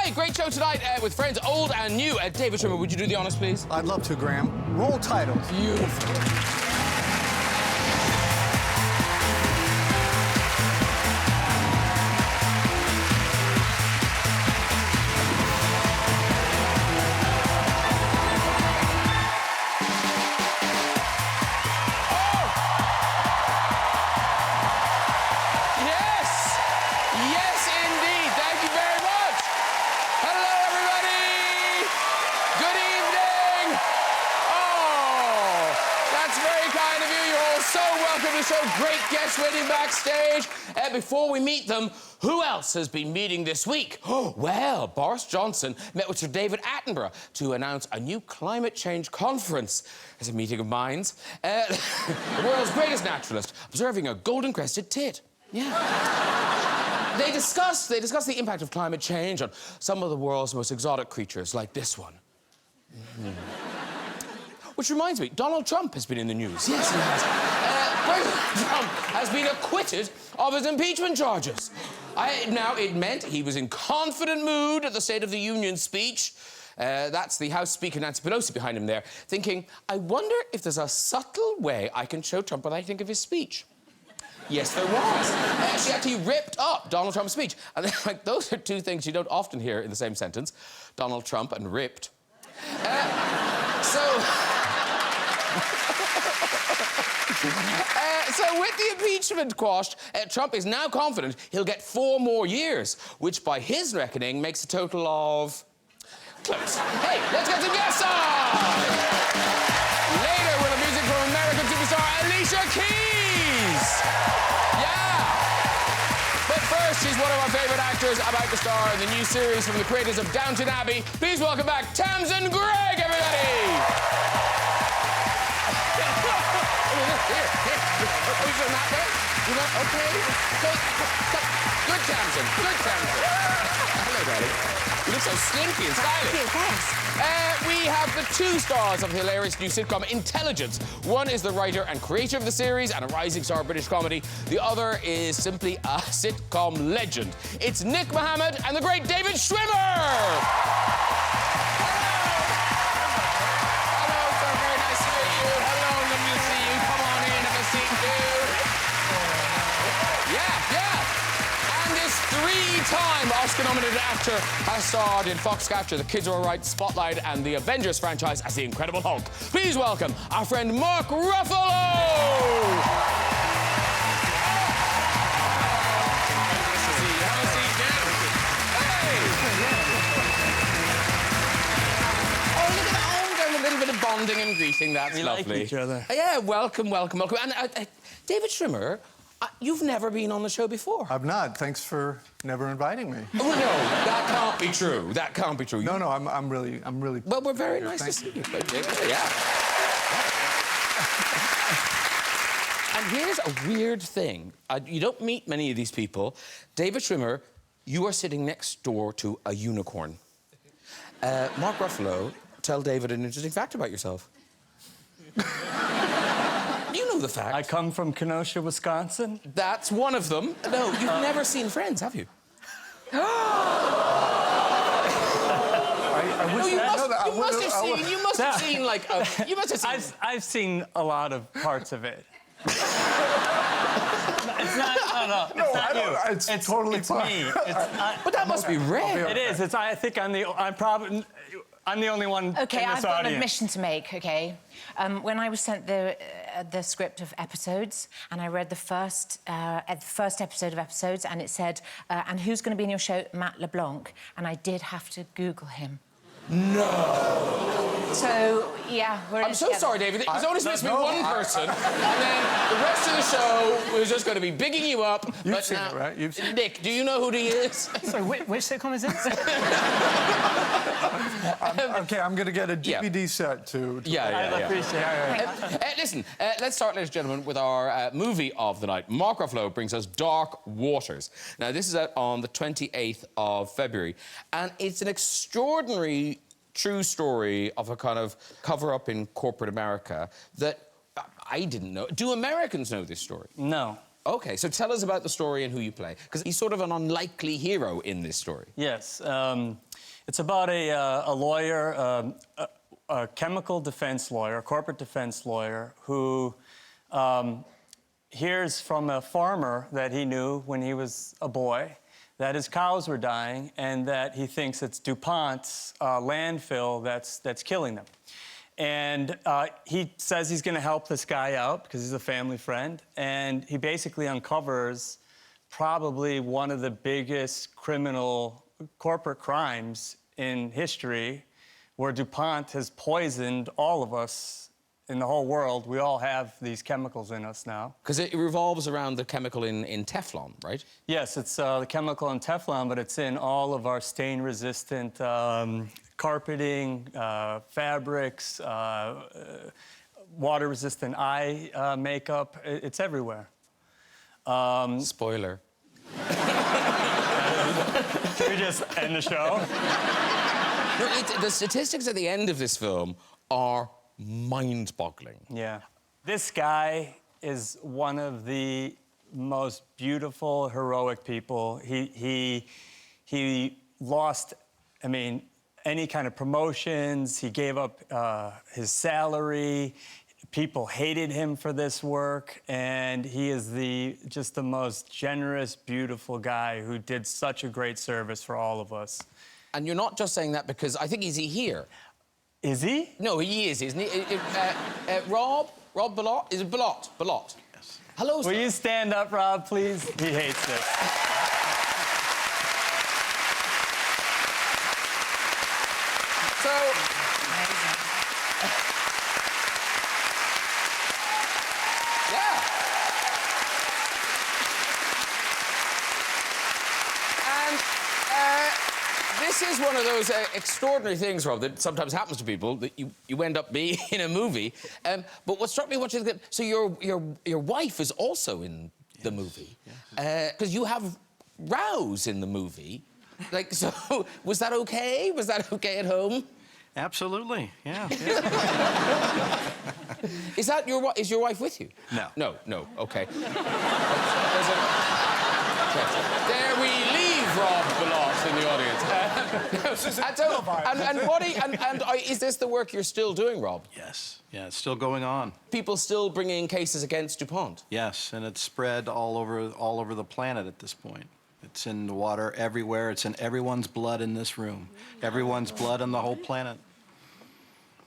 Right, great show tonight with friends old and new. David Schwimmer, would you do the honours, please? I'd love to, Graham. Roll titles. Beautiful. So great guests waiting backstage. Before we meet them, who else has been meeting this week? Oh, well, Boris Johnson met with Sir David Attenborough to announce a new climate change conference. As a meeting of minds. The world's greatest naturalist observing a golden-crested tit. Yeah. They discussed the impact of climate change on some of the world's most exotic creatures, like this one. Which reminds me, Donald Trump has been in the news. Yes, he has. President Trump has been acquitted of his impeachment charges. Now, it meant he was in confident mood at the State of the Union speech. That's the House Speaker, Nancy Pelosi, behind him there, thinking, I wonder if there's a subtle way I can show Trump what I think of his speech. Yes, there was. She actually ripped up Donald Trump's speech. And like, those are two things you don't often hear in the same sentence. Donald Trump and ripped. So with the impeachment quashed, Trump is now confident he'll get 4 more years, which by his reckoning makes a total of... close. Hey, let's get some guests on! Later, we'll have music from American superstar Alicia Keys! Yeah! But first, she's one of our favourite actors about to star in the new series from the creators of Downton Abbey. Please welcome back Tamsin Greig, everybody! You know, okay. Good, Tamsin. Good, Tamsin. Hello, darling. You look so slinky and stylish. Thank you, thanks. We have the 2 stars of the hilarious new sitcom Intelligence. One is the writer and creator of the series and a rising star of British comedy. The other is simply a sitcom legend. It's Nick Mohammed and the great David Schwimmer. Three-time Oscar-nominated actor has starred in Foxcatcher, The Kids Are All Right, Spotlight, and the Avengers franchise as the Incredible Hulk. Please welcome our friend Mark Ruffalo! Nice to see you. Have a seat down. Hey! Oh, look at that. Oh, a little bit of bonding and greeting. That's we lovely. Like each other. Yeah, welcome, welcome, welcome. And David Schwimmer, you've never been on the show before. I've not. Thanks for never inviting me. Oh, no, that can't be true. That can't be true. No, I'm really... Well, we're very nice to see you. Yeah. And here's a weird thing. You don't meet many of these people. David Schwimmer, you are sitting next door to a unicorn. Mark Ruffalo, tell David an interesting fact about yourself. You know the fact. I come from Kenosha, Wisconsin. That's one of them. No, you've never seen Friends, have you? I wish you must have seen like you must have seen. I've seen a lot of parts of it. It's not. No, it's not you. It's totally me. But that must be rare. It is. I think I'm the only one Okay, in this I've got an audience. admission to make, OK? When I was sent the script of episodes, and I read the first episode of episodes, and it said, and who's going to be in your show? Matt LeBlanc. And I did have to Google him. No. So, yeah, we're I'm so sorry, David. It was only supposed to be one person, and then the rest of the show was just going to be bigging you up. You've seen it, right? You've seen Nick, do you know who he is? Sorry, which sitcom is this? Okay, I'm going to get a DVD set to I appreciate it. Listen, let's start, ladies and gentlemen, with our movie of the night. Mark Ruffalo brings us Dark Waters. Now, this is out on the 28th of February, and it's an extraordinary true story of a kind of cover-up in corporate America that I didn't know. Do Americans know this story? No. OK, so tell us about the story and who you play, because he's sort of an unlikely hero in this story. Yes. It's about a lawyer, a chemical defense lawyer, a corporate defense lawyer, who hears from a farmer that he knew when he was a boy that his cows were dying and that he thinks it's DuPont's landfill that's killing them. And he says he's going to help this guy out because he's a family friend. And he basically uncovers probably one of the biggest criminal corporate crimes in history, where DuPont has poisoned all of us in the whole world. We all have these chemicals in us now. Because it revolves around the chemical in Teflon, right? Yes, it's the chemical in Teflon, but it's in all of our stain-resistant carpeting, fabrics, water-resistant eye makeup. It's everywhere. Spoiler. Should we just end the show? The statistics at the end of this film are mind-boggling. Yeah. This guy is one of the most beautiful, heroic people. He lost, I mean, any kind of promotions. He gave up his salary. People hated him for this work, and he is just the most generous, beautiful guy who did such a great service for all of us. And you're not just saying that because I think, is he here? Is he? No, he is, isn't he? Rob Bellot? Is it Bellot? Bellot. Yes. Hello, sir. Will you stand up, Rob, please? He hates this. So... yeah. And this is one of those extraordinary things, Rob, that sometimes happens to people, that you end up being in a movie. But what struck me watching the... So your wife is also in the movie. Because you have rows in the movie. Like, so, was that okay? Was that okay at home? Absolutely, yeah. Is your wife with you? No. No, okay. There we leave Rob Bellot in the audience. Is this the work you're still doing, Rob? Yes, yeah, it's still going on. People still bringing cases against DuPont? Yes, and it's spread all over the planet at this point. It's in the water everywhere. It's in everyone's blood in this room. Everyone's blood on the whole planet.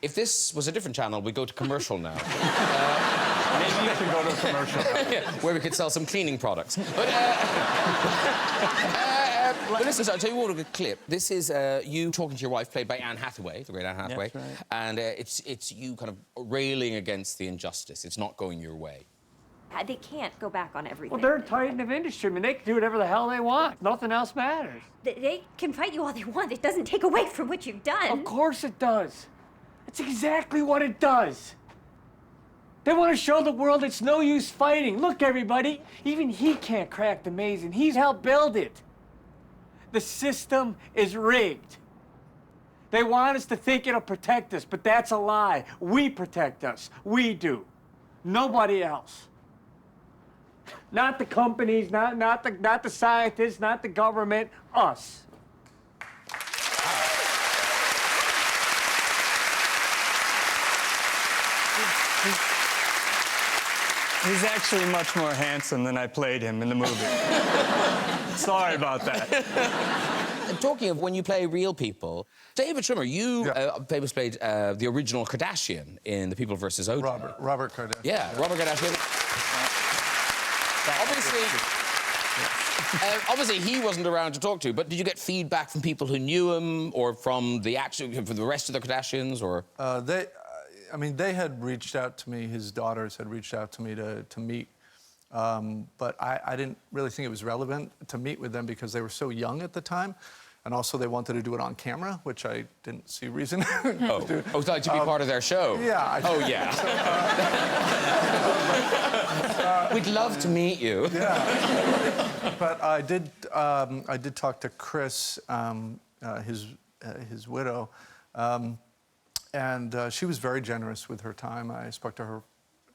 If this was a different channel, we'd go to commercial now. Maybe you should go to a commercial. Yeah, where we could sell some cleaning products. But listen, I'll tell you what, a clip. This is you talking to your wife, played by Anne Hathaway, the great Anne Hathaway. That's right. And it's you kind of railing against the injustice. It's not going your way. They can't go back on everything. Well, they're a titan of industry. I mean, they can do whatever the hell they want. Nothing else matters. They can fight you all they want. It doesn't take away from what you've done. Of course it does. That's exactly what it does. They want to show the world it's no use fighting. Look, everybody, even he can't crack the maze, and he's helped build it. The system is rigged. They want us to think it'll protect us, but that's a lie. We protect us. We do. Nobody else. Not the companies, not the scientists, not the government, us. He's actually much more handsome than I played him in the movie. Sorry about that. And talking of when you play real people, David Schwimmer, you played the original Kardashian in The People vs. O.J. Robert Kardashian. Yeah, Robert Kardashian. Obviously, he wasn't around to talk to, but did you get feedback from people who knew him, or from the rest of the Kardashians, or...? I mean, they had reached out to me, his daughters had reached out to me to meet, but I didn't really think it was relevant to meet with them because they were so young at the time, and also they wanted to do it on camera, which I didn't see reason to do. Oh, to be part of their show? Yeah. Yeah. We'd love to meet you. Yeah. But I did talk to Chris, his widow, and she was very generous with her time. I spoke to her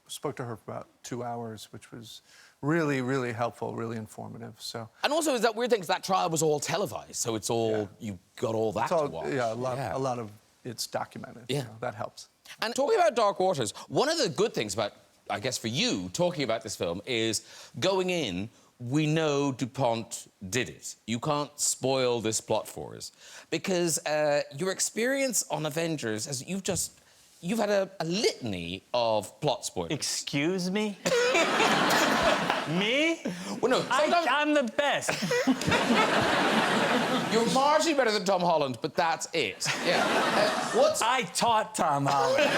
for about 2 hours, which was really, really helpful, really informative. So And also, is that weird thing, 'cause that trial was all televised, so it's all, you got all that it's all, to watch. yeah, a lot of it's documented. Yeah. You know, that helps. And talking about Dark Waters, one of the good things about, I guess, for you, talking about this film is going in, we know DuPont did it. You can't spoil this plot for us. Because your experience on Avengers, as you've had a litany of plot spoilers. Excuse me? Me? Well, no, sometimes I'm the best. you're marginally better than Tom Holland, but that's it. Yeah. I taught Tom Holland.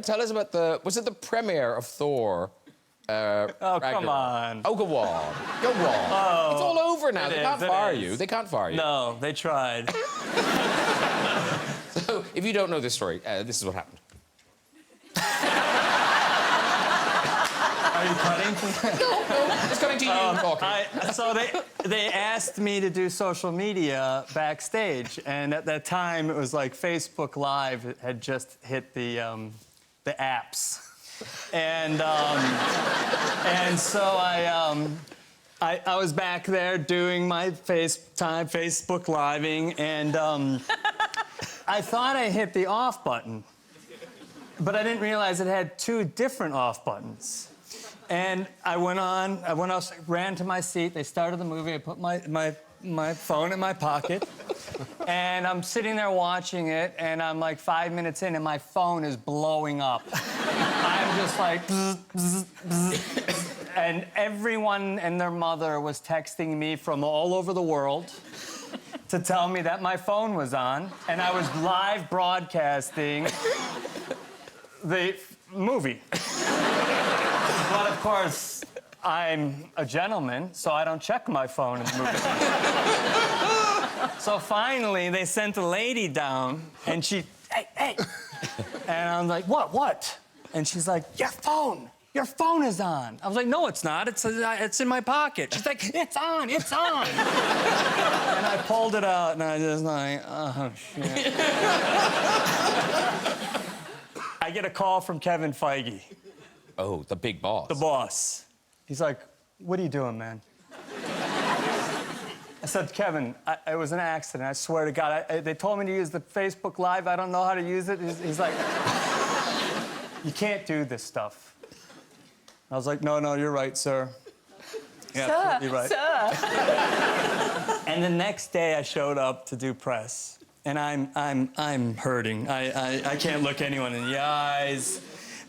Tell us about was it the premiere of Thor? Oh, come Ragnarok? on. Oh, go on. Go on. Oh, It's all over now. it They can't is, it fire is. you. They can't fire you. No, they tried. So, if you don't know this story, this is what happened. Are you cutting? It's coming to you talking. So they asked me to do social media backstage, and at that time it was like Facebook Live had just hit the apps, and so I was back there doing my Facebook Living, and I thought I hit the off button, but I didn't realize it had two different off buttons. And I went out, ran to my seat. They started the movie. I put my phone in my pocket. And I'm sitting there watching it, and I'm like 5 minutes in, and my phone is blowing up. I'm just like, bzz, bzz, bzz. And everyone and their mother was texting me from all over the world to tell me that my phone was on, and I was live broadcasting the movie. But of course, I'm a gentleman, so I don't check my phone in the movie. So finally, they sent a lady down, and she, hey. And I'm like, what? And she's like, your phone is on. I was like, no, it's not. It's in my pocket. She's like, it's on. And I pulled it out, and I just like, oh, shit. I get a call from Kevin Feige. Oh, the big boss. The boss. He's like, what are you doing, man? I said, Kevin, it was an accident. I swear to God. They told me to use the Facebook Live. I don't know how to use it. He's like, you can't do this stuff. I was like, no, you're right, sir. You're absolutely right. Sir. And the next day, I showed up to do press, and I'm hurting. I can't look anyone in the eyes.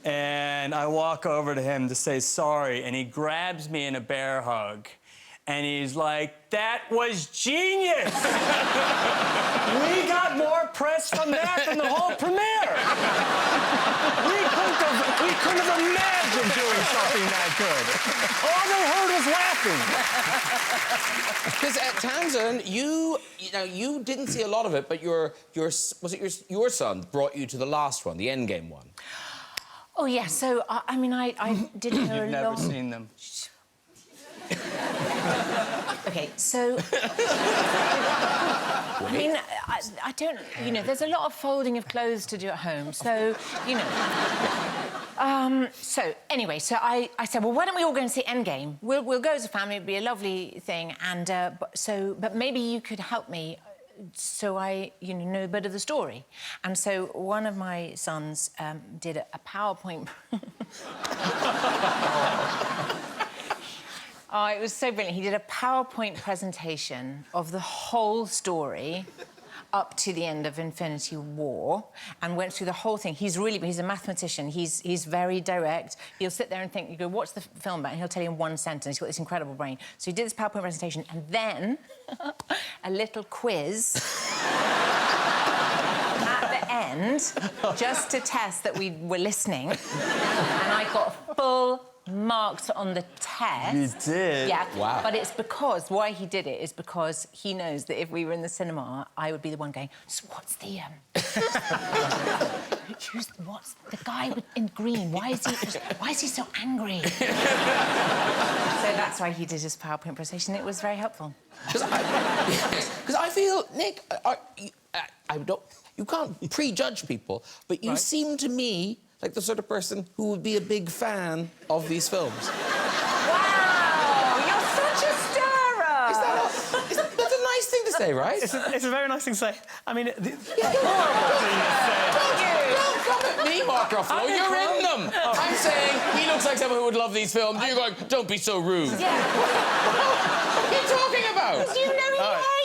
And I walk over to him to say sorry, and he grabs me in a bear hug. And he's like, that was genius! We got more press from that than the whole premiere! We couldn't have imagined doing something that good. All they heard was laughing. Because Tamsin, you didn't see a lot of it, but your son brought you to the last one, the Endgame one. Oh, yeah, so, I mean, I didn't know a lot. You've never seen them. OK, so... I mean, I don't... You know, there's a lot of folding of clothes to do at home, so, you know... So, anyway, so I said, well, why don't we all go and see Endgame? We'll go as a family, it'd be a lovely thing, and, but maybe you could help me so I, know a bit of the story. And so one of my sons did a PowerPoint... Oh, it was so brilliant. He did a PowerPoint presentation of the whole story up to the end of Infinity War and went through the whole thing. He's a mathematician. He's very direct. He'll sit there and think, you go, what's the film about? And he'll tell you in one sentence. He's got this incredible brain. So he did this PowerPoint presentation and then a little quiz at the end just to test that we were listening. And I got full marks on the test. You did? Yeah. Wow. But it's because, why he did it is because he knows that if we were in the cinema, I would be the one going, so what's the, what's the guy in green? Why is he so angry? So that's why he did his PowerPoint presentation. It was very helpful. Because I feel, Nick, you can't prejudge people, but you seem to me like the sort of person who would be a big fan of these films. Wow, you're such a stirrer. That's a nice thing to say, right? It's a very nice thing to say. I mean, Don't come at me, Mark Ruffalo. You're in them. I'm saying he looks like someone who would love these films. You're going, don't be so rude. Yeah. What are you talking about? You know he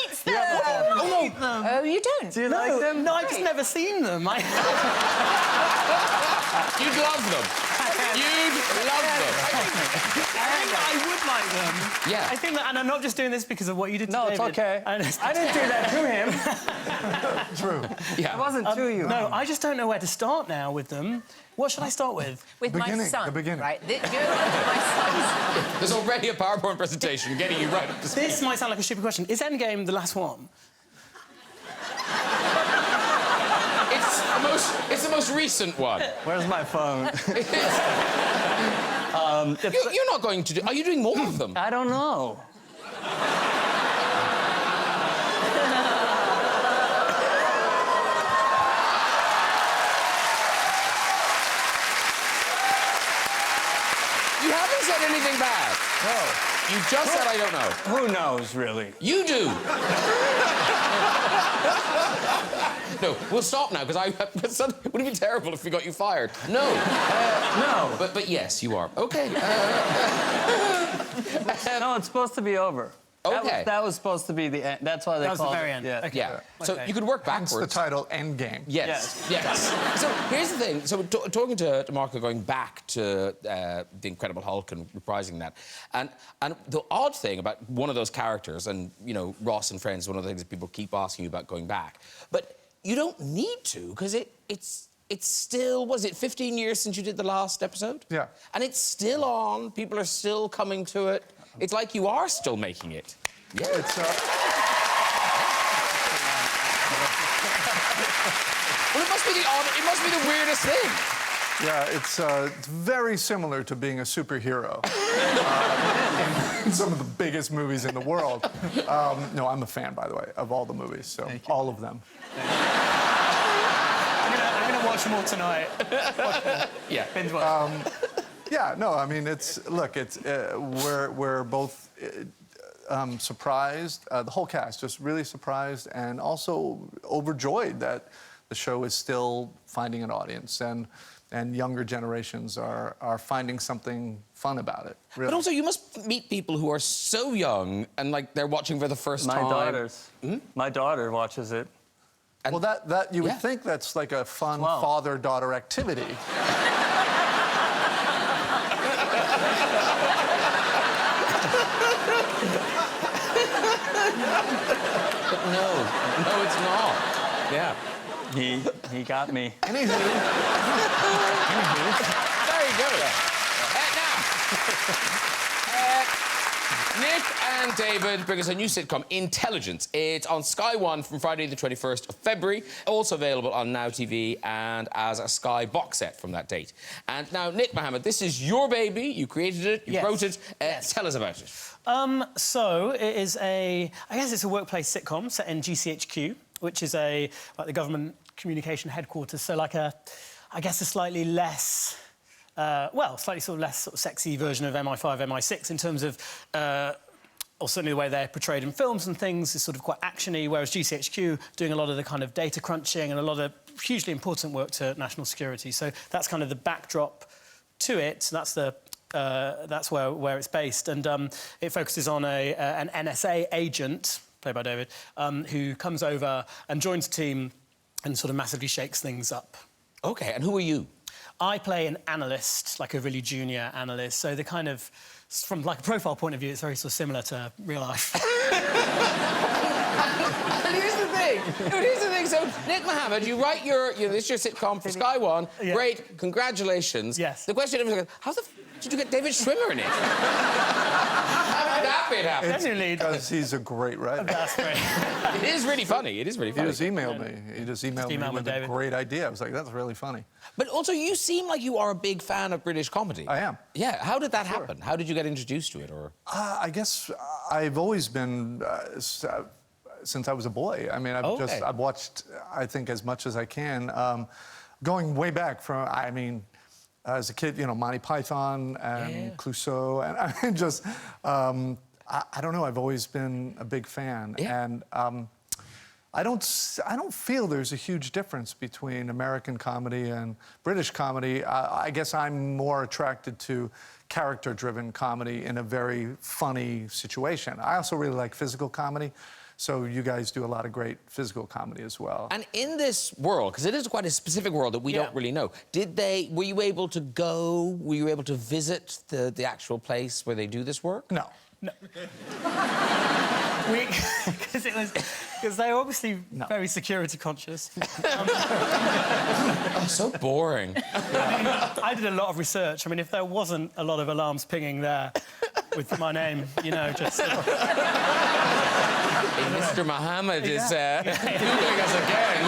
hates them. Oh, you don't? do you like them? No, I've just never seen them. You'd love them. You'd love them. I would like them. Yeah. I think that, and I'm not just doing this because of what you did to No, David. it's okay. I didn't do that to him. True. Yeah. It wasn't to you. No, I just don't know where to start now with them. What should I start with? With my Beginning, son. the beginning. Right? You're my son. There's already a PowerPoint presentation getting you right up to speed. This might sound like a stupid question. Is Endgame the last one? It's the most recent one. Where's my phone? You're not going to do... Are you doing more of them? I don't know. You haven't said anything bad. No. You just said I don't know. Who knows, really? You do. No, we'll stop now, because it would have been terrible if we got you fired. No. No. But yes, you are. OK. No, it's supposed to be over. OK. That was supposed to be the end. That's why they That was the called very it. end. Yeah. Okay. Yeah. So Okay. you could work Hence backwards. the title Endgame. Yes. So here's the thing. So talking to Marco, going back to the Incredible Hulk and reprising that, and the odd thing about one of those characters, and you know Ross and Friends, one of the things that people keep asking you about going back, but you don't need to, because it's still, was it 15 years since you did the last episode? Yeah. And it's still on. People are still coming to it. It's like you are still making it. Yeah. It's Well, it must be the weirdest thing. yeah, it's very similar to being a superhero in some of the biggest movies in the world. No, I'm a fan, by the way, of all the movies, so all of them. I'm gonna watch them all tonight. Yeah. Binge watch. Yeah, no, I mean, we're both surprised, the whole cast, just really surprised and also overjoyed that the show is still finding an audience and younger generations are finding something fun about it. Really. But also, you must meet people who are so young and like they're watching for the first My time. daughters. My daughter watches it. Well, that you would Yeah. think that's like a fun Wow. father-daughter activity. But no, it's not. Yeah. He got me. Very good. Nick and David bring us a new sitcom, Intelligence. It's on Sky One from Friday the 21st of February. Also available on Now TV and as a Sky box set from that date. And now, Nick Mohammed, this is your baby. You created it, you Yes. wrote it. Tell us about it. So it is I guess it's a workplace sitcom set in GCHQ, which is like the government communication headquarters. So like I guess a slightly less, slightly sort of less sort of sexy version of MI5, MI6 in terms of, or certainly the way they're portrayed in films and things is sort of quite actiony, whereas GCHQ doing a lot of the kind of data crunching and a lot of hugely important work to national security. So that's kind of the backdrop to it. That's where it's based, and it focuses on an NSA agent, played by David, who comes over and joins the team and sort of massively shakes things up. OK, and who are you? I play an analyst, like a really junior analyst, so the kind of, from like a profile point of view, it's very sort of similar to real life. And here's the thing. So, Nick Mohammed, you write this is your sitcom for Sky One. Yeah. Great, congratulations. Yes. The question is, how did you get David Schwimmer in it? How did that bit happen? Genuinely, Because he's a great writer. that's great. It is really funny. It is really He funny. just emailed me. He just emailed me emailed with David. a great idea. I was like, that's really funny. But also, you seem like you are a big fan of British comedy. I am. Yeah. How did that happen? How did you get introduced to it? Or I guess I've always been, since I was a boy. I mean, I've watched, I think, as much as I can. going way back from, I mean, as a kid, you know, Monty Python and Clouseau, and I mean, just, I don't know, I've always been a big fan. Yeah. And I don't feel there's a huge difference between American comedy and British comedy. I guess I'm more attracted to character-driven comedy in a very funny situation. I also really like physical comedy. So you guys do a lot of great physical comedy as well. And in this world, because it is quite a specific world that we don't really know, were you able to go, were you able to visit the actual place where they do this work? No. No. Because they're obviously very security conscious. Oh, so boring. I did a lot of research. I mean, if there wasn't a lot of alarms pinging there with my name, you know, just... Mr. Mohammed is doing us again.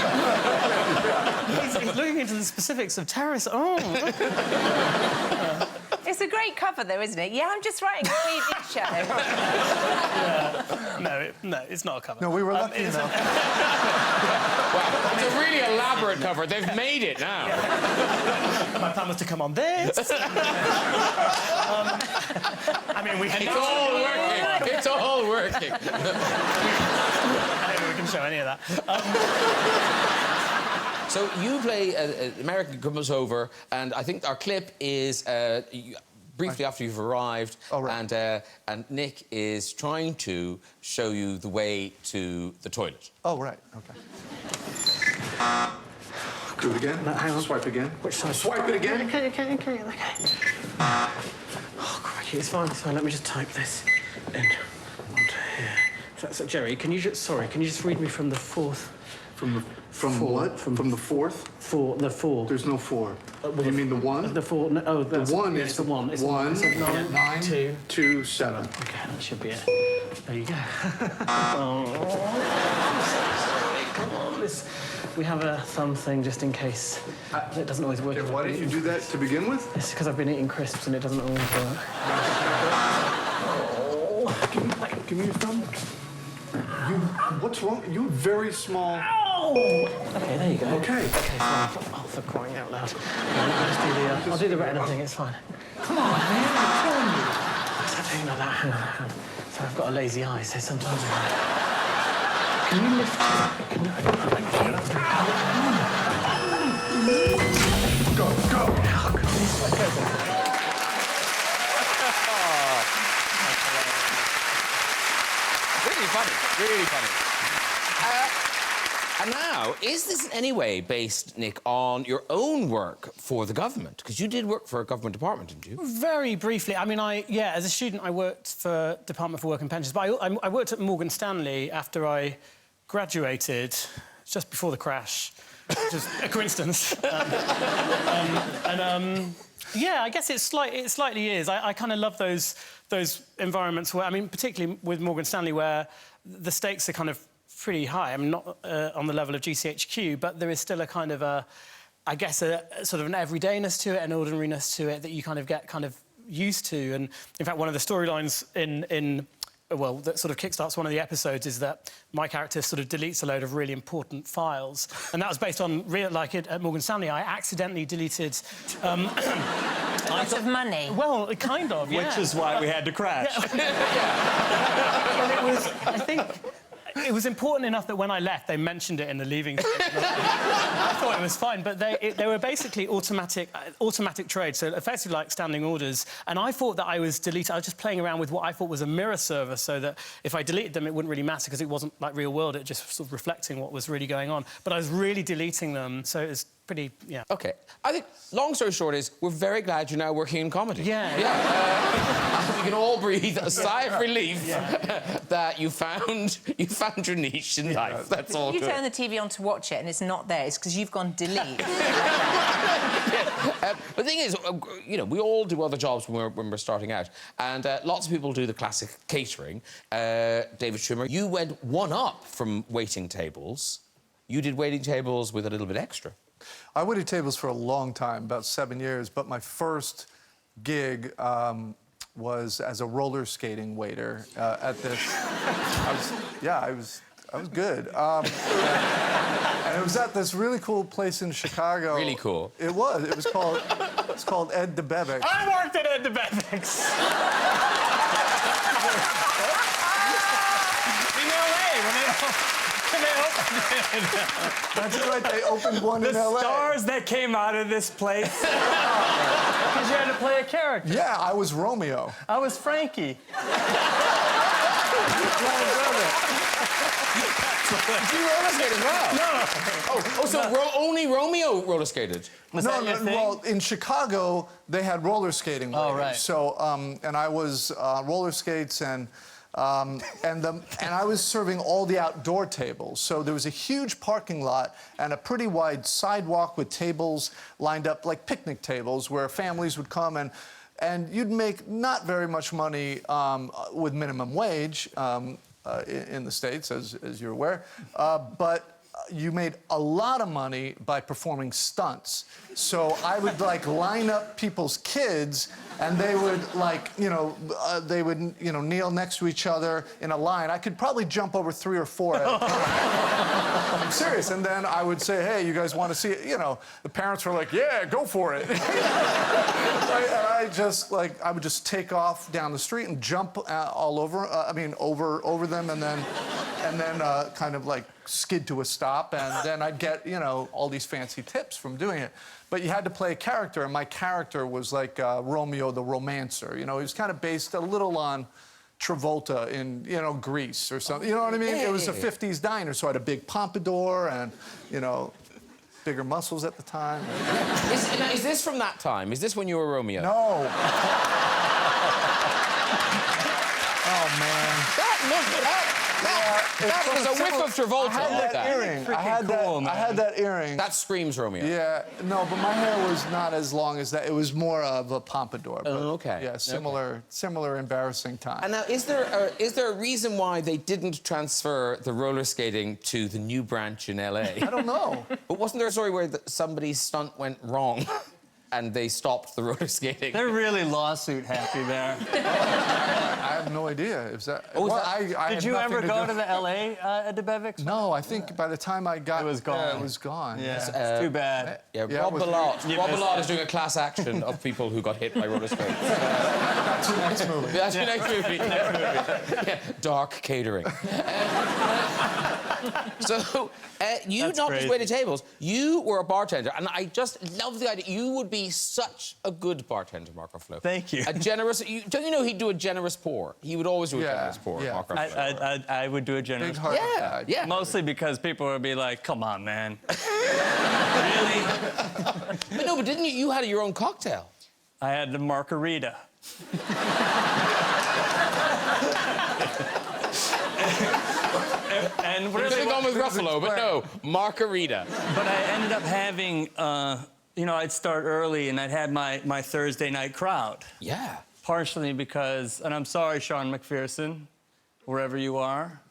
He's looking into the specifics of terrorists. Oh. It's a great cover, though, isn't it? Yeah, I'm just writing a TV show. No, it's not a cover. No, we were lucky enough. Wow, it's a really elaborate cover. They've made it now. My plan was to come on this. I mean, we can... It's all working. It's all working. I don't think we can show any of that. So you play American comes over, and I think our clip is briefly after you've arrived, and Nick is trying to show you the way to the toilet. Oh, right, okay. Do it again? No, hang on. Swipe again. Which side? Swipe it again? Okay. Oh, crikey, it's fine. Let me just type this in onto here. So, Jerry, can you just read me from the fourth? From what? From the fourth? The four. There's no four. You mean the one? The four. No, oh, the one is the one. It's one, nine, 2, 2, 7. Okay, that should be it. There you go. Come on, we have a thumb thing just in case. It doesn't always work. Okay, why didn't you do that to begin with? It's because I've been eating crisps and it doesn't always work. Give me your thumb. What's wrong? You're very small. Okay, there you go. Okay. Fine. Oh, for crying out loud. I'll do the retina thing, it's fine. Come on, man, I'm telling you. Something like that. Hang on. So I've got a lazy eye, so sometimes Can you lift it? Go. Really funny. And now, is this in any way based, Nick, on your own work for the government? Because you did work for a government department, didn't you? Very briefly. I mean, as a student, I worked for Department for Work and Pensions, but I worked at Morgan Stanley after I graduated, just before the crash, just a coincidence. Yeah, I guess it slightly is. I kind of love those environments where, I mean, particularly with Morgan Stanley, where the stakes are kind of pretty high. I mean, not on the level of GCHQ, but there is still a kind of I guess, a sort of an everydayness to it, an ordinariness to it that you kind of get used to. And in fact, one of the storylines that sort of kickstarts one of the episodes is that my character sort of deletes a load of really important files, and that was based on at Morgan Stanley, I accidentally deleted. Lots of money. Well, kind of, yeah. Which is why we had to crash. And it was, I think, it was important enough that when I left, they mentioned it in the leaving statement. I thought it was fine, but they were basically automatic trade, so effectively like standing orders. And I thought that I was just playing around with what I thought was a mirror server, so that if I deleted them, it wouldn't really matter because it wasn't like real world. It just sort of reflecting what was really going on. But I was really deleting them, so it was pretty, yeah. OK. I think, long story short is, we're very glad you're now working in comedy. Yeah. We can all breathe a sigh of relief that you found your niche in life. That's all You good. turn the TV on to watch it and it's not there. It's because you've gone delete. The thing is, you know, we all do other jobs when we're starting out, and lots of people do the classic catering. David Schwimmer, you went one up from waiting tables. You did waiting tables with a little bit extra. I waited tables for a long time, about 7 years, but my first gig was as a roller skating waiter at this. I was good. And it was at this really cool place in Chicago. Really cool. It was. It was called Ed DeBevick's. I worked at Ed DeBevick's. In L.A. when they opened it. That's right. They opened one in The L.A. stars that came out of this place. Because you had to play a character. Yeah, I was Romeo. I was Frankie. Did you roller skate as well? No. So only Romeo roller skated? Was that your thing? Well, in Chicago, they had roller skating. Oh, later. right. So, and I was roller skates and I was serving all the outdoor tables. So there was a huge parking lot and a pretty wide sidewalk with tables lined up like picnic tables where families would come and you'd make not very much money with minimum wage in the States, as you're aware, but you made a lot of money by performing stunts. So I would like line up people's kids and they would like, kneel next to each other in a line. I could probably jump over 3 or 4 at a time. I'm serious. And then I would say, hey, you guys want to see it? The parents were like, yeah, go for it. And I would just take off down the street and jump all over, over them and then kind of like skid to a stop, and then I'd get, all these fancy tips from doing it. But you had to play a character, and my character was like Romeo the Romancer. He was kind of based a little on Travolta in, Grease or something. You know what I mean? Yeah, it was a 50s diner, so I had a big pompadour and, bigger muscles at the time. Is this from that time? Is this when you were Romeo? No. Oh, man. That was a whiff of Travolta. I had that earring. I had that earring. That screams Romeo. Yeah, no, but my hair was not as long as that. It was more of a pompadour. But, okay. Yeah, similar embarrassing time. And now, is there a reason why they didn't transfer the roller skating to the new branch in L.A.? I don't know. But wasn't there a story where somebody's stunt went wrong and they stopped the roller skating? They're really lawsuit happy there. I have no idea. Is that? Oh, is well, that- I Did you ever go to the L.A. Ed DeBevick's? No, I think by the time I got It was gone. it was gone. Yeah, it's too bad. Yeah, Yeah, Rob it was Ballard. Rob Ballard is doing a class action of people who got hit by roller skates. That's your next movie. That's your next movie. Yeah, dark catering. So, you That's not just crazy. waited tables, you were a bartender, and I just love the idea. You would be such a good bartender, Mark Ruffalo. Thank you. A generous... don't you know he'd do a generous pour? He would always do a generous pour, yeah. Mark Ruffalo. I would do a generous. Big heart. Yeah, yeah. Mostly because people would be like, come on, man. Really? But no, but didn't you... You had your own cocktail. I had the margarita. and You could have gone with Ruffalo, but no, margarita. But I ended up having, I'd start early and I'd have my Thursday night crowd. Yeah. Partially because, and I'm sorry, Sean McPherson, wherever you are,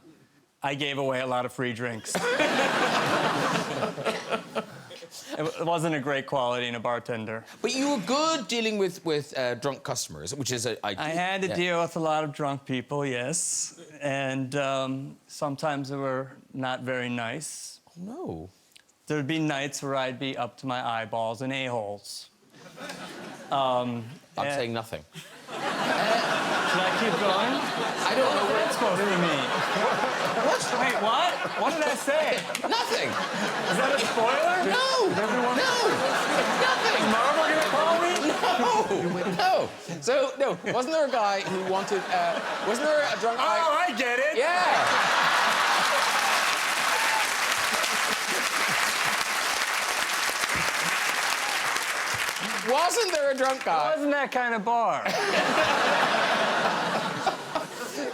I gave away a lot of free drinks. It wasn't a great quality in a bartender. But you were good dealing with drunk customers, which is I had to deal with a lot of drunk people, yes. And sometimes they were not very nice. Oh, no. There'd be nights where I'd be up to my eyeballs in a-holes. I'm saying nothing. Should I keep going? I don't know What's supposed to mean? What? Wait, what? What did I say? Nothing. Is that a spoiler? No. Nothing. No. No. So, no, wasn't there a guy who wanted... wasn't there a drunk guy... Oh, I get it. Yeah. Wasn't there a drunk It guy? wasn't that kind of bar.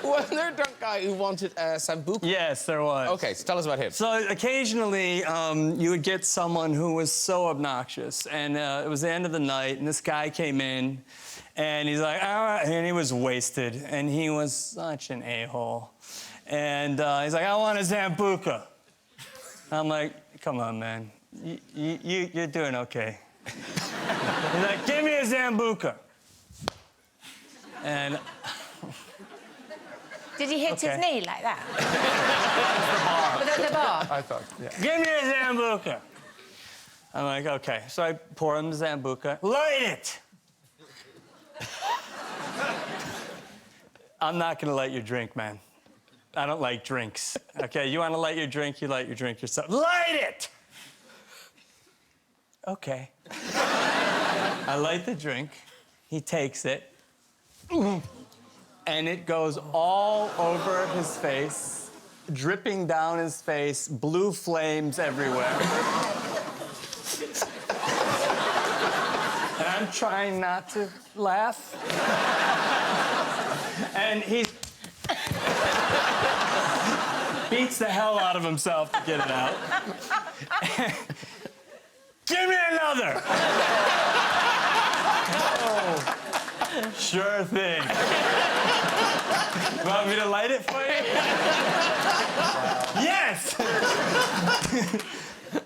Wasn't there a drunk guy who wanted sambuca? Yes, there was. Okay, so tell us about him. So occasionally, you would get someone who was so obnoxious, and it was the end of the night, and this guy came in, and he's like, all right, and he was wasted, and he was such an a-hole. And he's like, I want a sambuca. I'm like, come on, man. You're doing okay. He's like, give me a sambuca. And... Did he hit his knee like that? I thought, yeah. Give me a Zambuca. I'm like, okay. So I pour him the Zambuca. Light it! I'm not gonna light your drink, man. I don't like drinks. Okay, you wanna light your drink, you light your drink yourself. Light it! Okay. I light the drink. He takes it. And it goes all over his face, dripping down his face, blue flames everywhere. And I'm trying not to laugh. And he beats the hell out of himself to get it out. Give me another! Oh, sure thing. You want me to light it for you? Yes!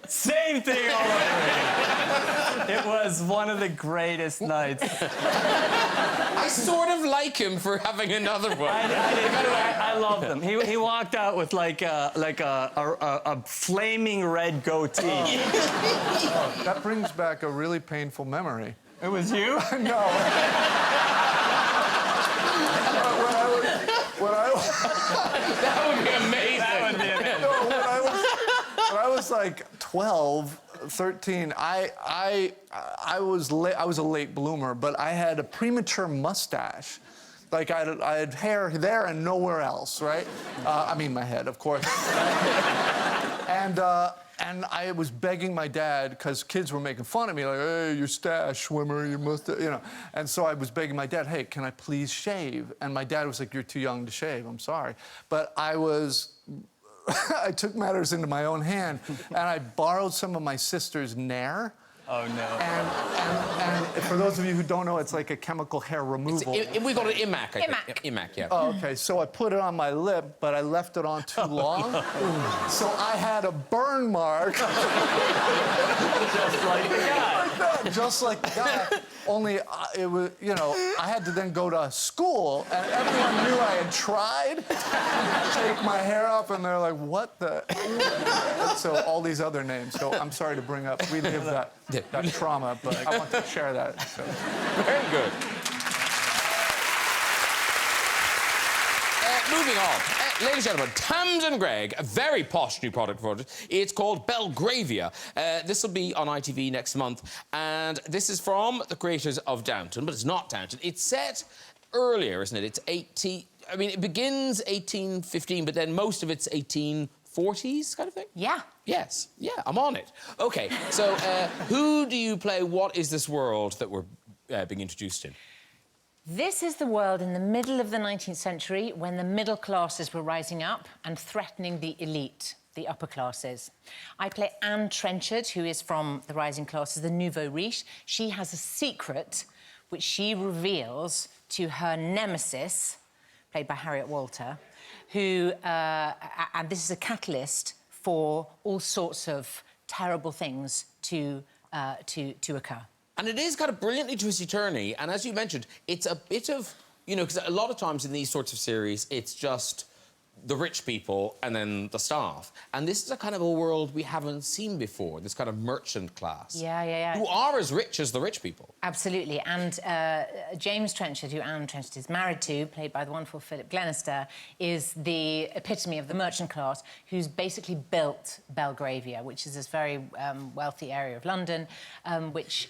Same thing all over again. It was one of the greatest nights. I sort of like him for having another one. I loved him. He walked out with like a flaming red goatee. Oh, that brings back a really painful memory. It was you? No. That would be amazing. That would be amazing. No, when I was like 12, 13, I was a late bloomer, but I had a premature mustache. Like I had hair there and nowhere else, right? I mean my head, of course. And I was begging my dad, because kids were making fun of me, like, hey, your stash, Schwimmer, you must, you know. And so I was begging my dad, hey, can I please shave? And my dad was like, you're too young to shave, I'm sorry. But I I took matters into my own hand, and I borrowed some of my sister's Nair. Oh, no. And for those of you who don't know, it's like a chemical hair removal. We got an Imac, I think. Imac. Imac, yeah. Oh, okay, so I put it on my lip, but I left it on too long. So I had a burn mark. Just like the guy. Just like the guy. Only it was, you know, I had to then go to school, and everyone knew I had tried to take my hair off, and they're like, what the? So all these other names. So I'm sorry to relive that trauma, but I want to share that. So. Very good. Moving on. Ladies and gentlemen, Tamsin Greig, a very posh new product for us. It's called Belgravia. This will be on ITV next month. And this is from the creators of Downton, but it's not Downton. It's set earlier, isn't it? It's I mean, it begins 1815, but then most of it's 1840s kind of thing? Yeah. Yes. Yeah, I'm on it. OK, so who do you play? What is this world that we're being introduced in? This is the world in the middle of the 19th century when the middle classes were rising up and threatening the elite, the upper classes. I play Anne Trenchard, who is from the rising classes, the nouveau riche. She has a secret which she reveals to her nemesis, played by Harriet Walter, who, and this is a catalyst for all sorts of terrible things to occur. And it is kind of brilliantly twisty-turny, and as you mentioned, it's a bit of, you know, because a lot of times in these sorts of series, it's just the rich people and then the staff. And this is a kind of a world we haven't seen before, this kind of merchant class. Yeah. Who are as rich as the rich people. Absolutely. And James Trenchard, who Anne Trenchard is married to, played by the wonderful Philip Glenister, is the epitome of the merchant class who's basically built Belgravia, which is this very wealthy area of London, which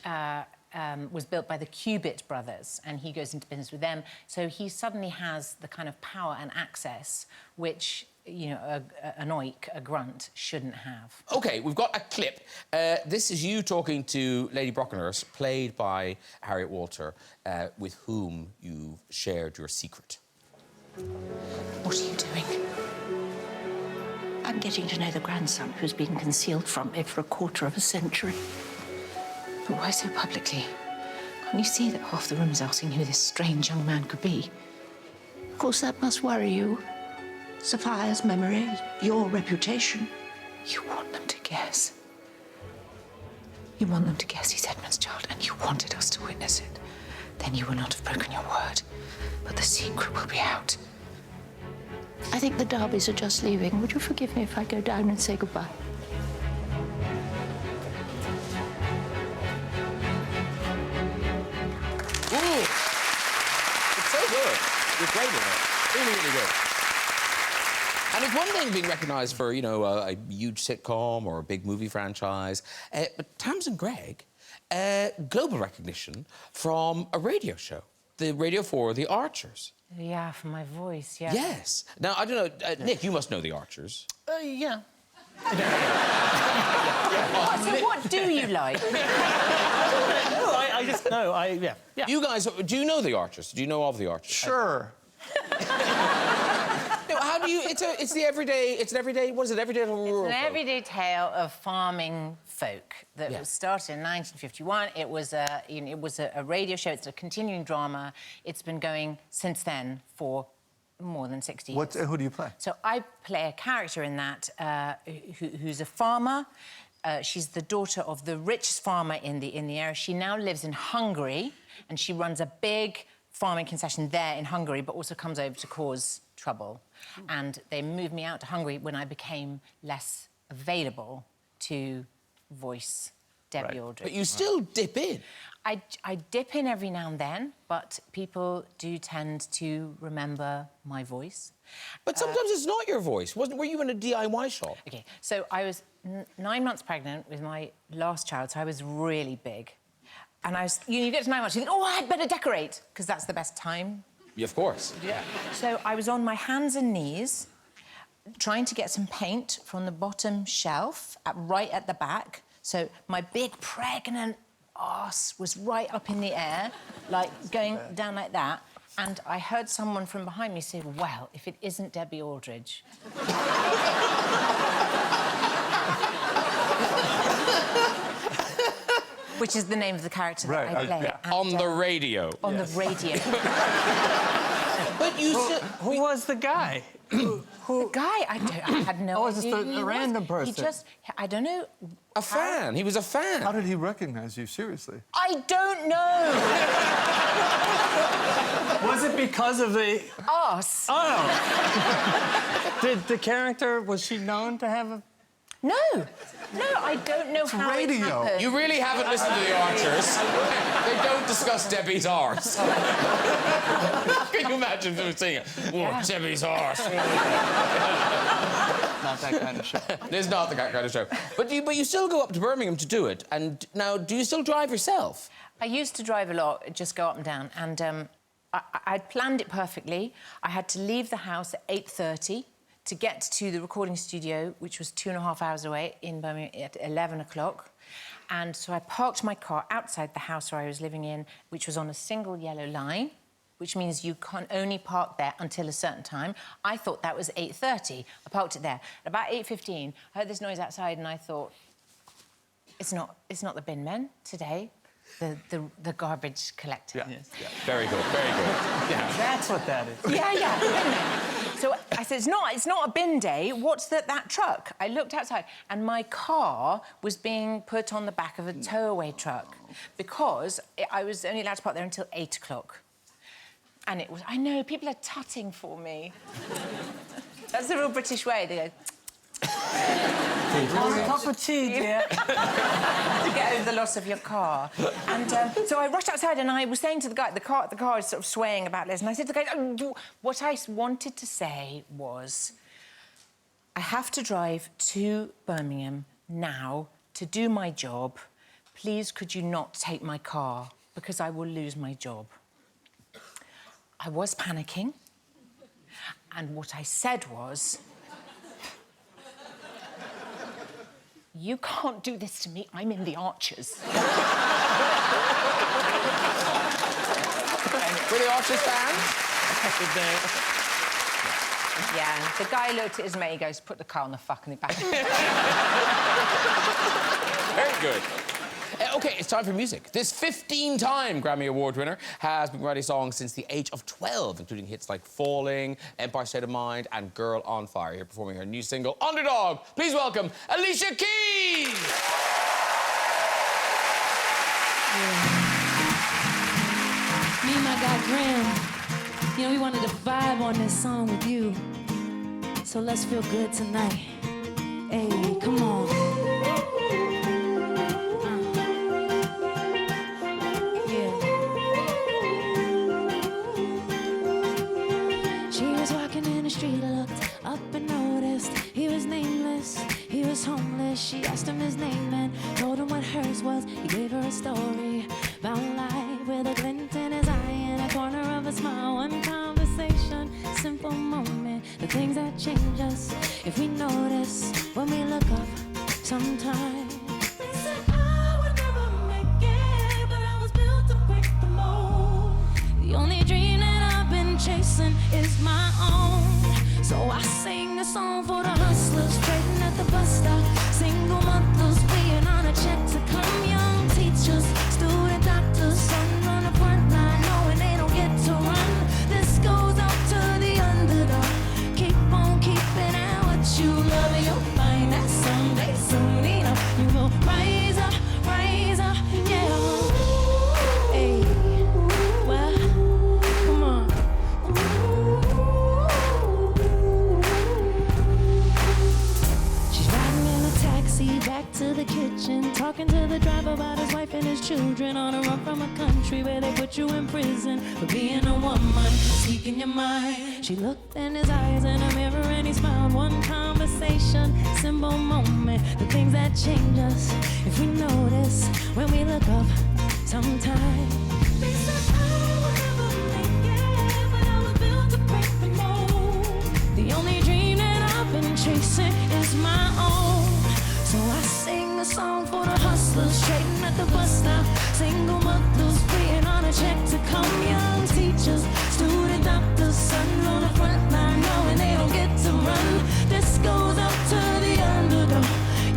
was built by the Cubitt brothers, and he goes into business with them. So he suddenly has the kind of power and access which, you know, an oik, a grunt, shouldn't have. OK, we've got a clip. This is you talking to Lady Brockenhurst, played by Harriet Walter, with whom you've shared your secret. What are you doing? I'm getting to know the grandson who's been concealed from me for a quarter of a century. But why so publicly? Can't you see that half the room is asking who this strange young man could be? Of course, that must worry you. Sophia's memory, your reputation. You want them to guess. You want them to guess he's Edmund's child, and you wanted us to witness it. Then you will not have broken your word. But the secret will be out. I think the Darbys are just leaving. Would you forgive me if I go down and say goodbye? Ooh. It's so good. You're great at it. Really, really good. And it's one thing being recognised for, you know, a huge sitcom or a big movie franchise, but Tamsin Greig, global recognition from a radio show, the Radio 4, The Archers. Yeah, for my voice, yeah. Yes. Now, I don't know, Nick, you must know The Archers. Yeah. So what do you like? No, I just know. Yeah. You guys, do you know The Archers? Do you know of The Archers? Sure. No, how do you... It's the everyday... It's an everyday... What is it? Everyday rural It's an folk? everyday tale of farming folk that was started in 1951. It was a, you know, it was a radio show. It's a continuing drama. It's been going since then for more than 60 years. Who do you play? So I play a character in that who's a farmer. She's the daughter of the richest farmer in the area. She now lives in Hungary, and she runs a big farming concession there in Hungary, but also comes over to cause trouble. And they moved me out to Hungary when I became less available to voice Debbie Aldrich. But you still dip in. I dip in every now and then, but people do tend to remember my voice. But sometimes it's not your voice. Were you in a DIY shop? OK, so I was 9 months pregnant with my last child, so I was really big. And I was... You get to 9 months, you think, oh, I'd better decorate, because that's the best time. Yeah, of course. Yeah. So I was on my hands and knees trying to get some paint from the bottom shelf right at the back. So my big pregnant arse was right up in the air, like going down like that. And I heard someone from behind me say, well, if it isn't Debbie Aldrich. Which is the name of the character that I play. Yeah. On the radio. On the radio. But you said... Who was the guy? The guy, I had no idea. Oh, it's just a random person. He just, I don't know. A fan. He was a fan. How did he recognize you, seriously? I don't know. Was it because of the... Us. Oh! Did the character, was she known to have a... No, I don't know how radio. it happened. You really haven't listened to The Archers. They don't discuss Debbie's arse. Can you imagine them singing, oh, Debbie's arse? Not that kind of show. It's not the kind of show. But you still go up to Birmingham to do it. And now, do you still drive yourself? I used to drive a lot, just go up and down. And I'd planned it perfectly. I had to leave the house at 8:30 to get to the recording studio, which was 2.5 hours away in Birmingham at 11 o'clock. And so I parked my car outside the house where I was living in, which was on a single yellow line, which means you can only park there until a certain time. I thought that was 8:30. I parked it there. At about 8:15, I heard this noise outside, and I thought, it's not the bin men today. The garbage collector. Yeah. Very good, very good. Yeah, that's what that is. Yeah, bin men. So I said, it's not a bin day. What's that truck? I looked outside, and my car was being put on the back of a tow-away truck because I was only allowed to park there until 8 o'clock. And it was... I know, people are tutting for me. That's the real British way. They go... Cup of tea, dear. to get over the loss of your car. And so I rushed outside, and I was saying to the guy, the car is sort of swaying about this, and I said to the guy, what I wanted to say was, I have to drive to Birmingham now to do my job. Please, could you not take my car, because I will lose my job. I was panicking, and what I said was, you can't do this to me. I'm in The Archers. Were the Archers fans? Yeah, the guy looked at his mate, he goes, put the car on the fucking back. Very good. OK, it's time for music. This 15-time Grammy Award winner has been writing songs since the age of 12, including hits like Falling, Empire State of Mind, and Girl on Fire. Here performing her new single, Underdog. Please welcome Alicia Keys! Me and my guy Graham, you know, we wanted to vibe on this song with you. So let's feel good tonight. Hey, come on. Yeah. She was walking in the street, looked up and noticed he was nameless, he was homeless. She asked him his name and told him what hers was. He gave her a story about life with a glint in his eye and a corner of a smile. One conversation, simple moment, the things that change us if we notice when we look up sometime. They said I would never make it, but I was built to break the mold. The only dream that I've been chasing is my own. So I sing a song for the hustlers trading at the bus stop, single mothers waiting on a check to come, young teachers, student doctors, sons on the front line knowing they don't get to run. This goes out to the underdog. Keep on keeping at what you love, and you'll find that someday soon enough you will rise up, yeah. Hey, well, come on. She's riding in a taxi back to the kitchen, talking to the driver about his wife and his children, on a run from a country where they put you in prison for being a woman, speaking your mind. She looked in his eyes in a mirror and he smiled. One conversation, simple moment, the things that change us if we notice when we look up sometime. They said I would never make it, but I was built to break the mold. The only dream that I've been chasing is my own. So I sing a song for the hustlers trading at the bus stop, single mothers waiting on a check to come, young teachers, student doctors, sons on the front line knowing they don't get to run. This goes out to the underdog.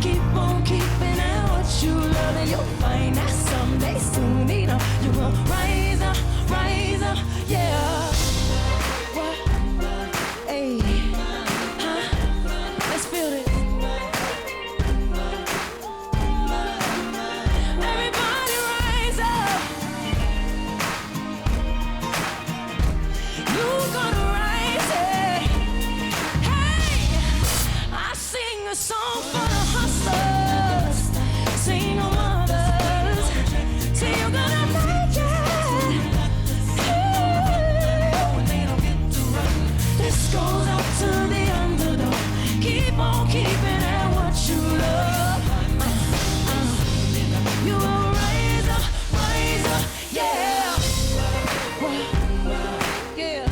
Keep on keeping at what you love, and you'll find that someday soon enough you will rise up, yeah. What? Hey, huh? Let's feel it. Everybody rise up. You gonna rise it. Hey, I sing a song for the hustlers, single mothers. Say you're gonna make it. This goes out to the underdog. Keep on keeping at what you love. You will rise up, yeah. Yeah.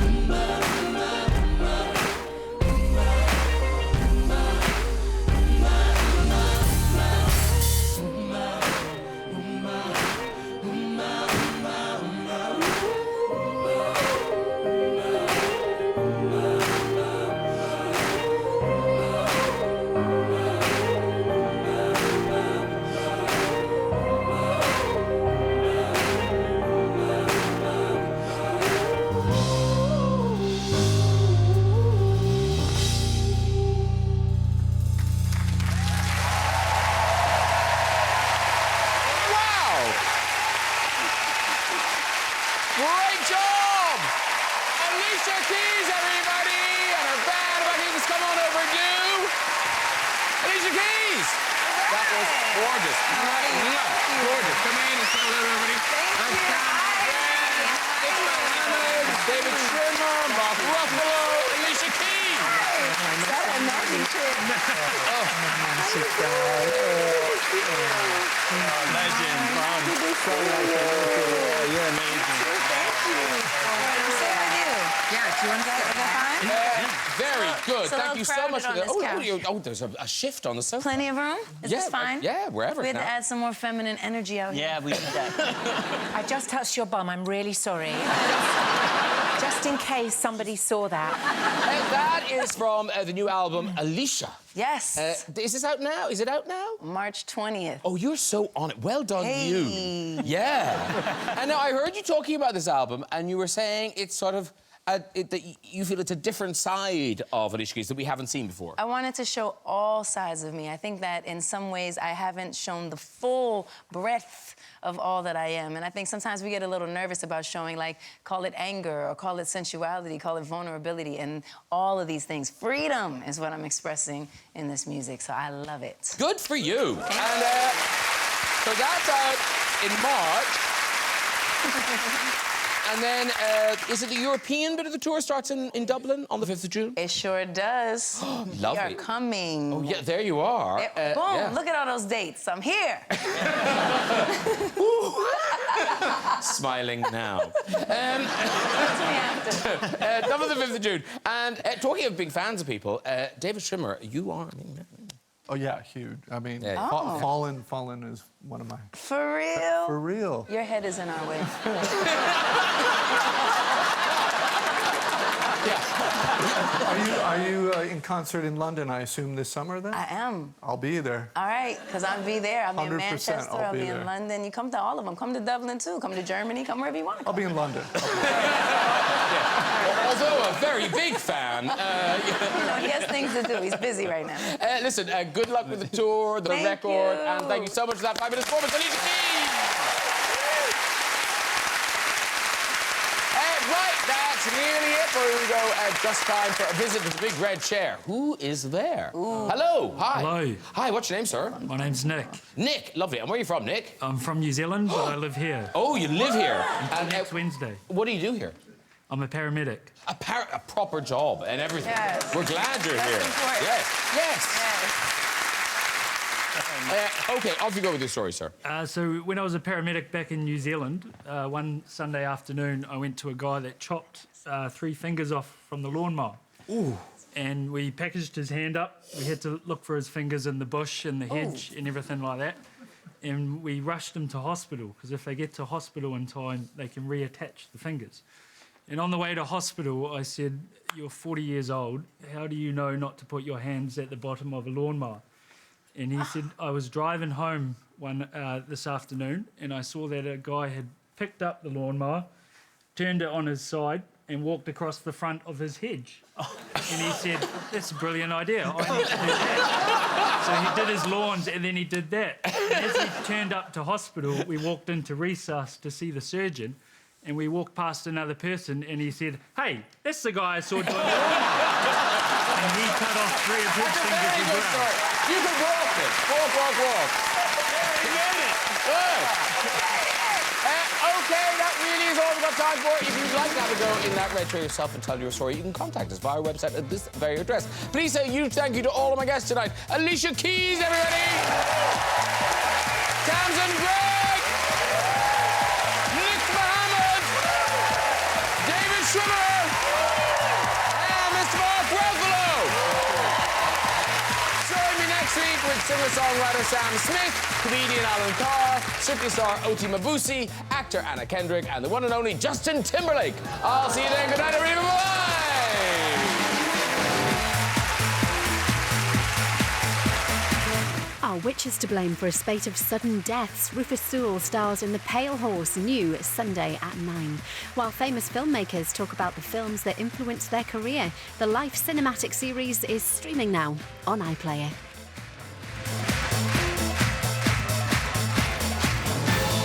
Wow! Great job! Alicia Keys, everybody, and her band. If I can just come on over and do. Alicia Keys! That was gorgeous. Gorgeous. Come in and say hello to everybody. Nick Mohammed, David Schwimmer, Mark Ruffalo, Alicia Keys. Legend. You're amazing. Garrett, do you want to go fine? Very good. It's a Thank little you so much for crowded that. on this couch. There's a shift on the sofa. Plenty of room? Is this fine? Yeah, wherever. We had to now. add some more feminine energy out here. Yeah, we did that. I just touched your bum. I'm really sorry. Just in case somebody saw that. That is from the new album, Alicia. Yes. Is this out now? Is it out now? March 20th. Oh, you're so on it. Well done, you. Yeah. And now I heard you talking about this album, and you were saying it's sort of that you feel it's a different side of Alicia Keys that we haven't seen before? I wanted to show all sides of me. I think that in some ways I haven't shown the full breadth of all that I am. And I think sometimes we get a little nervous about showing, like, call it anger or call it sensuality, call it vulnerability, and all of these things. Freedom is what I'm expressing in this music, so I love it. Good for you. And so that's out in March. And then, is it the European bit of the tour starts in Dublin on the 5th of June? It sure does. Lovely. We are coming. Oh, yeah, there you are. Boom, yeah. look at all those dates. I'm here. Smiling now. That's me after. Dublin the 5th of June. And talking of big fans of people, David Schwimmer, you are... Oh, yeah, huge. I mean, Yeah. Fallen is one of my... For real? For real. Your head is in our way. Are you in concert in London, I assume, this summer, then? I am. I'll be there. All right, because I'll be there. I'll be in 100% Manchester, I'll be in London. You come to all of them. Come to Dublin, too. Come to Germany. Come wherever you want to I'll be in London. Although a very big fan. You know, he has things to do. He's busy right now. Listen, good luck with the tour, the record, and thank you so much for that 5 minutes performance, Alicia Keys! Right, that's nearly it. Before we go, just time for a visit to the big red chair. Who is there? Ooh. Hello, hi. Hello. Hi, what's your name, sir? My name's Nick. Nick, lovely. And where are you from, Nick? I'm from New Zealand, but I live here. Oh, you live here? Until next Wednesday. What do you do here? I'm a paramedic. A proper job and everything. Yes. We're glad you're here. Important. Yes. OK, off you go with your story, sir. So when I was a paramedic back in New Zealand, one Sunday afternoon, I went to a guy that chopped 3 fingers off from the lawnmower. Ooh. And we packaged his hand up. We had to look for his fingers in the bush and the hedge and everything like that. And we rushed him to hospital, because if they get to hospital in time, they can reattach the fingers. And on the way to hospital, I said, "You're 40 years old. How do you know not to put your hands at the bottom of a lawnmower?" And he said, "I was driving home this afternoon, and I saw that a guy had picked up the lawnmower, turned it on his side, and walked across the front of his hedge." And he said, "That's a brilliant idea. I need to do that." So he did his lawns, and then he did that. And as he turned up to hospital, we walked into resus to see the surgeon, and we walked past another person, and he said, "Hey, that's the guy I saw doing the lawnmower." And he cut off 3 of his fingers as well. You can walk it. Walk. You made it. Good. OK, that really is all we've got time for. If you'd like to have a go in that red chair yourself and tell your story, you can contact us via our website at this very address. Please say a huge thank you to all of my guests tonight. Alicia Keys, everybody! Tamsin Greig! Nick Mohammed! David Schwimmer! And Mr. Mark Ruffalo! Join me next week with singer-songwriter Sam Smith, comedian Alan Carr, Strictly star Oti Mabuse, actor Anna Kendrick, and the one and only Justin Timberlake. I'll see you then. Good night, everybody. Bye! Are witches to blame for a spate of sudden deaths? Rufus Sewell stars in The Pale Horse, new Sunday at 9. While famous filmmakers talk about the films that influenced their career, the Life cinematic series is streaming now on iPlayer.